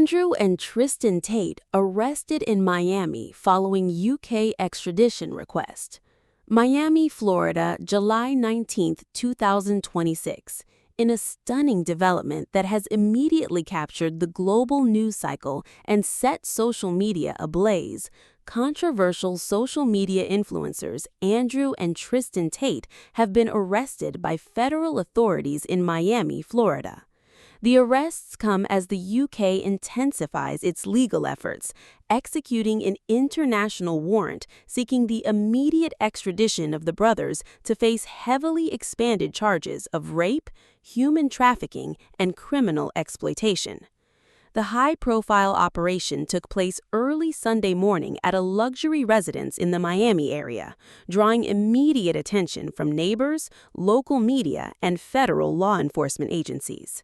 Andrew and Tristan Tate arrested in Miami following UK extradition request. Miami, Florida, July 19, 2026. In a stunning development that has immediately captured the global news cycle and set social media ablaze, controversial social media influencers Andrew and Tristan Tate have been arrested by federal authorities in Miami, Florida. The arrests come as the UK intensifies its legal efforts, executing an international warrant seeking the immediate extradition of the brothers to face heavily expanded charges of rape, human trafficking, and criminal exploitation. The high-profile operation took place early Sunday morning at a luxury residence in the Miami area, drawing immediate attention from neighbors, local media, and federal law enforcement agencies.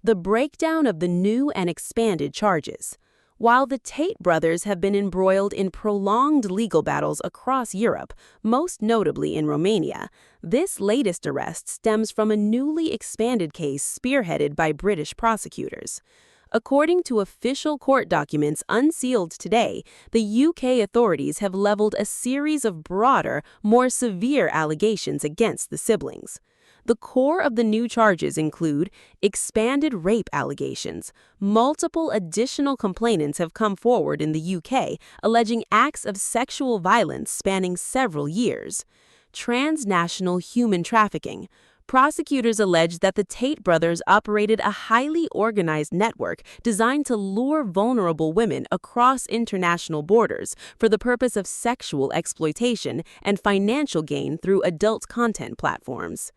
The breakdown of the new and expanded charges. While the Tate brothers have been embroiled in prolonged legal battles across Europe, most notably in Romania, this latest arrest stems from a newly expanded case spearheaded by British prosecutors. According to official court documents unsealed today, the UK authorities have leveled a series of broader, more severe allegations against the siblings. The core of the new charges include expanded rape allegations. Multiple additional complainants have come forward in the UK, alleging acts of sexual violence spanning several years. Transnational human trafficking. Prosecutors allege that the Tate brothers operated a highly organized network designed to lure vulnerable women across international borders for the purpose of sexual exploitation and financial gain through adult content platforms.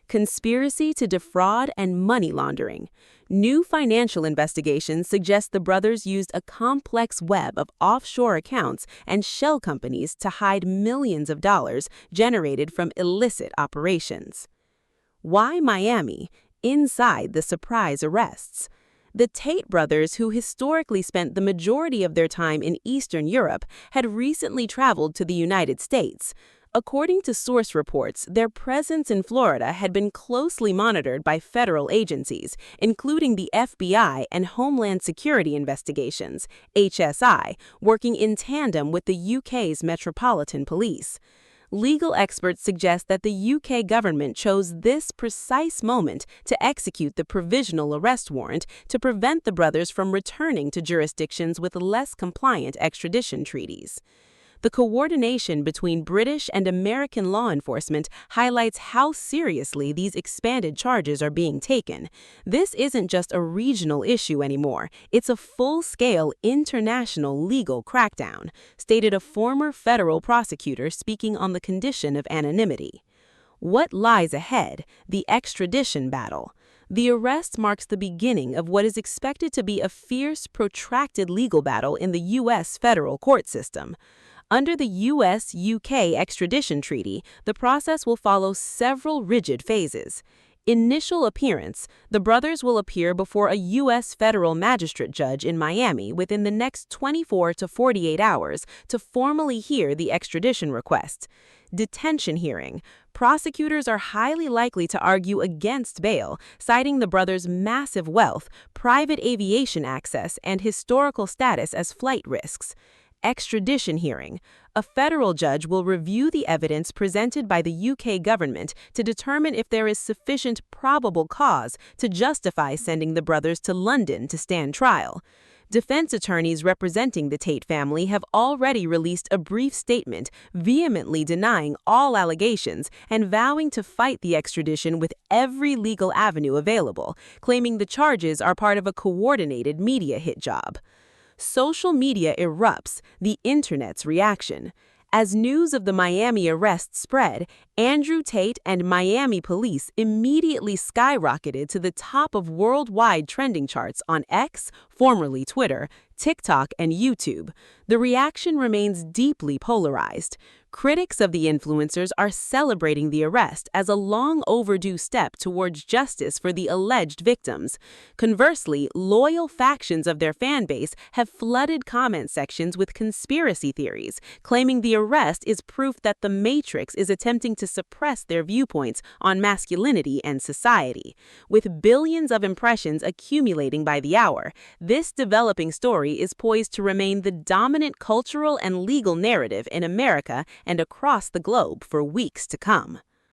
Conspiracy to defraud and money laundering. New financial investigations suggest the brothers used a complex web of offshore accounts and shell companies to hide millions of dollars generated from illicit operations. Why Miami? Inside the surprise arrests. The Tate brothers, who historically spent the majority of their time in Eastern Europe, had recently traveled to the United States. According to source reports, their presence in Florida had been closely monitored by federal agencies, including the FBI and Homeland Security Investigations, HSI, working in tandem with the UK's Metropolitan Police. Legal experts suggest that the UK government chose this precise moment to execute the provisional arrest warrant to prevent the brothers from returning to jurisdictions with less compliant extradition treaties. The coordination between British and American law enforcement highlights how seriously these expanded charges are being taken. This isn't just a regional issue anymore. It's a full-scale international legal crackdown, stated a former federal prosecutor speaking on the condition of anonymity. What lies ahead? The extradition battle. The arrest marks the beginning of what is expected to be a fierce, protracted legal battle in the U.S. federal court system. Under the U.S.-UK extradition treaty, the process will follow several rigid phases. Initial appearance: the brothers will appear before a U.S. federal magistrate judge in Miami within the next 24 to 48 hours to formally hear the extradition request. Detention hearing. Prosecutors are highly likely to argue against bail, citing the brothers' massive wealth, private aviation access, and historical status as flight risks. Extradition hearing. A federal judge will review the evidence presented by the UK government to determine if there is sufficient probable cause to justify sending the brothers to London to stand trial. Defense attorneys representing the Tate family have already released a brief statement vehemently denying all allegations and vowing to fight the extradition with every legal avenue available, claiming the charges are part of a coordinated media hit job. Social media erupts, the internet's reaction. As news of the Miami arrest spread, Andrew Tate and Miami police immediately skyrocketed to the top of worldwide trending charts on X, formerly Twitter, TikTok, and YouTube. The reaction remains deeply polarized. Critics of the influencers are celebrating the arrest as a long overdue step towards justice for the alleged victims. Conversely, loyal factions of their fan base have flooded comment sections with conspiracy theories, claiming the arrest is proof that the Matrix is attempting to suppress their viewpoints on masculinity and society. With billions of impressions accumulating by the hour, this developing story is poised to remain the dominant cultural and legal narrative in America and across the globe for weeks to come.